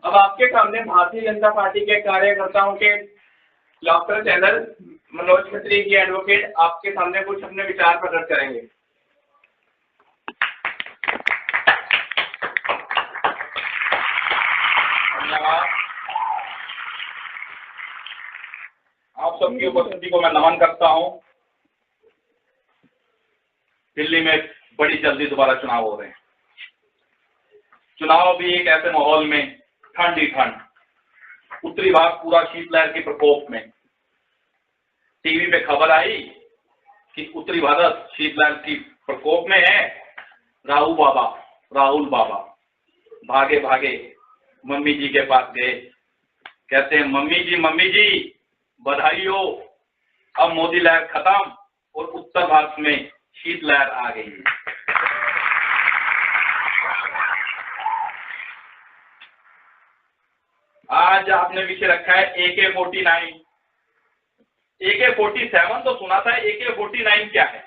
अब आपके सामने भारतीय जनता पार्टी के कार्यकर्ताओं के डॉक्टर जनरल मनोज खत्री जी एडवोकेट आपके सामने कुछ अपने विचार प्रकट करेंगे। धन्यवाद। आप सबकी उपस्थिति को मैं नमन करता हूं। दिल्ली में बड़ी जल्दी दोबारा चुनाव हो रहे हैं। चुनाव भी एक ऐसे माहौल में, ठंड ही ठंड, उत्तरी भाग पूरा शीतलहर के प्रकोप में। टीवी पे खबर आई कि उत्तरी भारत शीतलहर की प्रकोप में है। राहुल बाबा भागे भागे मम्मी जी के पास गए। कहते हैं मम्मी जी बधाई हो, अब मोदी लहर खत्म और उत्तर भारत में शीतलहर आ गई है। आज आपने विषय रखा है AK-49। AK-47 तो सुना था, AK-49 क्या है?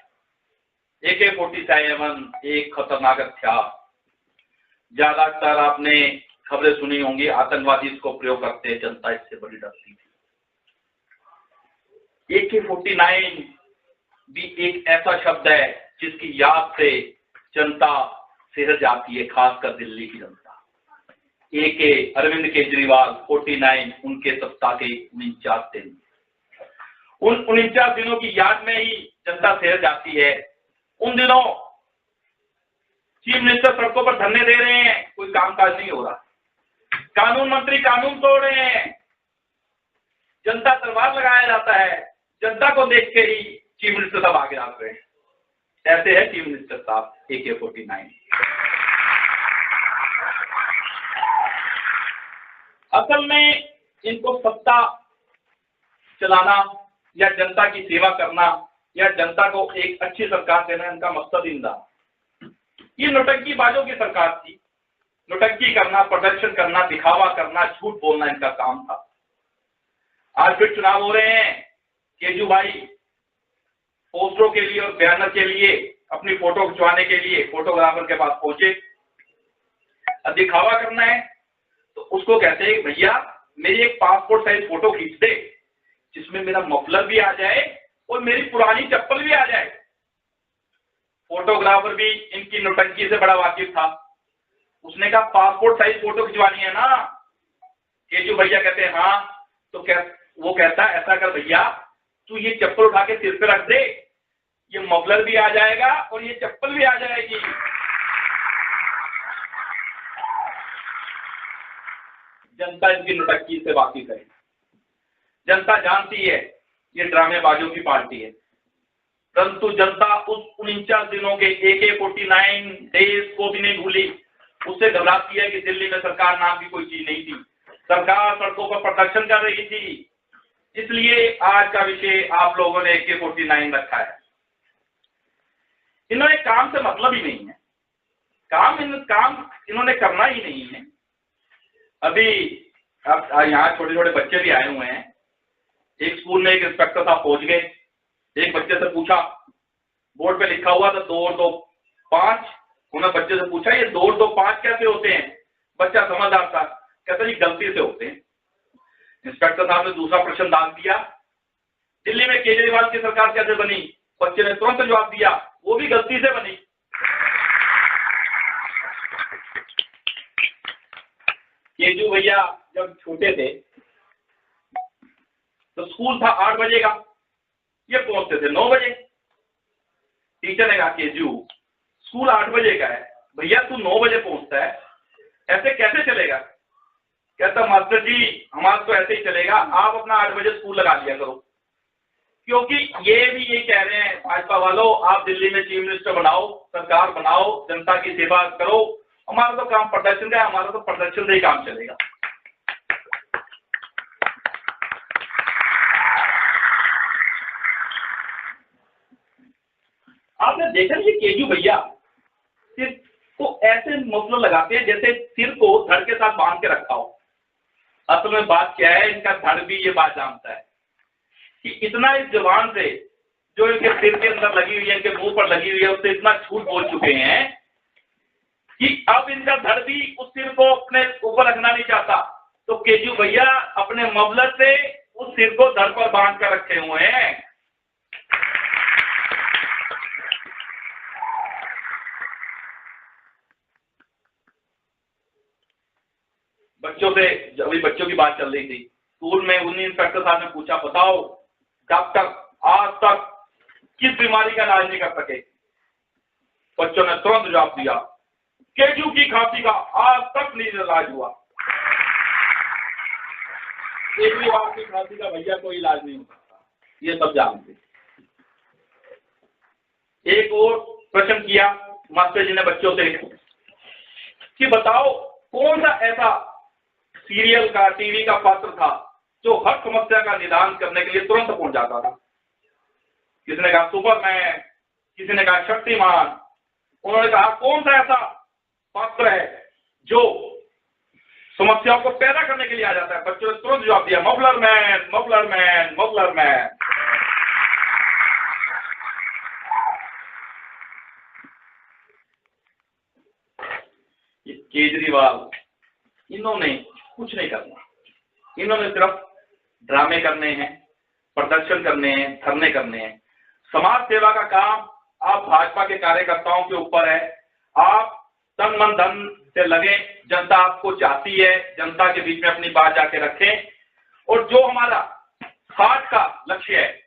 AK-47 एक खतरनाक हथियार, ज्यादातर आपने खबरें सुनी होंगी, आतंकवादी इसको प्रयोग करते हैं, जनता इससे बड़ी डरती थी। AK-49 भी एक ऐसा शब्द है जिसकी याद से जनता सिहर जाती है, खासकर दिल्ली की जनता। AK अरविंद केजरीवाल 49 उनके सत्ता के 49 दिन, उन 49 दिनों की याद में ही जनता सिहर जाती है। उन दिनों चीफ मिनिस्टर सड़कों पर धरने दे रहे हैं, कोई कामकाज नहीं हो रहा, कानून मंत्री कानून तोड़ रहे हैं, जनता तलवार लगाया जाता है, जनता को देख के ही चीफ मिनिस्टर साहब आगे आ रहे हैं। ऐसे है चीफ मिनिस्टर साहब AK-49। असल में इनको सत्ता चलाना या जनता की सेवा करना या जनता को एक अच्छी सरकार देना इनका मकसद ही था। ये नौटंकी बाजों की सरकार थी। नौटंकी करना, प्रदर्शन करना, दिखावा करना, झूठ बोलना इनका काम था। आज फिर चुनाव हो रहे हैं। केजू भाई पोस्टरों के लिए और बैनर के लिए, अपनी फोटो खिंचवाने के लिए फोटोग्राफर के पास पहुंचे। अब दिखावा करना है तो उसको कहते हैं भैया मेरी एक पासपोर्ट साइज फोटो खींच दे जिसमें मेरा मफलर भी आ जाए और मेरी पुरानी चप्पल भी आ जाए। फोटोग्राफर भी इनकी नौटंकी से बड़ा वाकिफ था। उसने कहा पासपोर्ट साइज फोटो खिंचवानी है ना? केजू भैया कहते हैं हाँ। तो वो कहता है ऐसा कर भैया, तू ये चप्पल उठा के सिर पे रख दे, ये मफलर भी आ जाएगा और ये चप्पल भी आ जाएगी। जनता इनकी नौटंकी से वाकिफ है। जनता जानती है ये ड्रामेबाजों की पार्टी है, परंतु जनता उस 49 दिनों के AK-49 डेज को भी नहीं भूली। उससे घबराती है कि दिल्ली में सरकार नाम की कोई चीज नहीं थी, सरकार सड़कों पर प्रदर्शन कर रही थी। इसलिए आज का विषय आप लोगों ने AK-49 रखा है। इन्होंने काम से मतलब ही नहीं है, काम इन्होंने करना ही नहीं है। अभी अब यहाँ छोटे छोटे बच्चे भी आए हुए हैं। एक स्कूल में एक इंस्पेक्टर साहब पहुंच गए, एक बच्चे से पूछा, बोर्ड पे लिखा हुआ था 2 और 2 5। उन्होंने बच्चे से पूछा ये 2 और 2 5 कैसे होते हैं? बच्चा समझदार था, कहता जी गलती से होते हैं। इंस्पेक्टर साहब ने दूसरा प्रश्न डाल दिया, दिल्ली में केजरीवाल की सरकार कैसे बनी? बच्चे ने तुरंत जवाब दिया, वो भी गलती से बनी। केजू भैया जब छोटे थे तो स्कूल था 8 बजे का, ये पहुंचते थे 9 बजे। टीचर ने कहा केजू स्कूल 8 बजे का है, भैया तू 9 बजे पहुंचता है, ऐसे कैसे चलेगा? कहता मास्टर जी हमारा तो ऐसे ही चलेगा, आप अपना 8 बजे स्कूल लगा लिया करो। क्योंकि ये भी यही कह रहे हैं भाजपा वालों, आप दिल्ली में चीफ मिनिस्टर बनाओ, सरकार बनाओ, जनता की सेवा करो, हमारा तो काम प्रदर्शन का है, हमारा तो प्रदर्शन से ही काम चलेगा। आपने देखा ये केजू भैया सिर को ऐसे मफलर लगाते हैं जैसे सिर को धड़ के साथ बांध के रखा हो। असल में बात क्या है, इनका धड़ भी ये बात जानता है कि इतना इस जवान से जो इनके सिर के अंदर लगी हुई है, इनके मुंह पर लगी हुई है, उससे इतना झूठ बोल चुके हैं कि अब इनका धड़ भी उस सिर को अपने ऊपर रखना नहीं चाहता, तो केजू भैया अपने मफलर से उस सिर को धड़ पर बांध कर रखे हुए हैं। बच्चों से, अभी बच्चों की बात चल रही थी, स्कूल में उन्हीं इंस्पेक्टर साहब ने पूछा, बताओ डॉक्टर आज तक किस बीमारी का इलाज नहीं कर सके? बच्चों ने तुरंत जवाब दिया, केजू की खांसी का आज तक नहीं इलाज हुआ। केजरीवाल की खांसी का भैया कोई इलाज नहीं हो सकता, ये सब जानते। एक और प्रश्न किया मास्टर जी ने बच्चों से कि बताओ कौन सा ऐसा सीरियल का, टीवी का पात्र था जो हर समस्या का निदान करने के लिए तुरंत पहुंच जाता था? किसी ने कहा सुपरमैन, किसी ने कहा शक्तिमान। उन्होंने कहा कौन सा ऐसा पात्र है जो समस्याओं को पैदा करने के लिए आ जाता है? बच्चों ने तुरंत जवाब दिया, muffler man, muffler man, muffler man. ये केजरीवाल, इन्होंने कुछ नहीं करना, इन्होंने सिर्फ ड्रामे करने हैं, प्रदर्शन करने हैं, धरने करने हैं। समाज सेवा का काम आप भाजपा के कार्यकर्ताओं के ऊपर है। आप तन मन धन से लगे, जनता आपको चाहती है, जनता के बीच में अपनी बात जाके रखें, और जो हमारा 60 का लक्ष्य है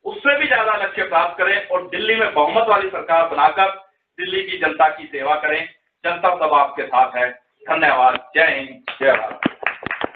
उससे भी ज्यादा लक्ष्य प्राप्त करें और दिल्ली में बहुमत वाली सरकार बनाकर दिल्ली की जनता की सेवा करें। जनता सब आपके साथ है। धन्यवाद। जय हिंद, जय भारत।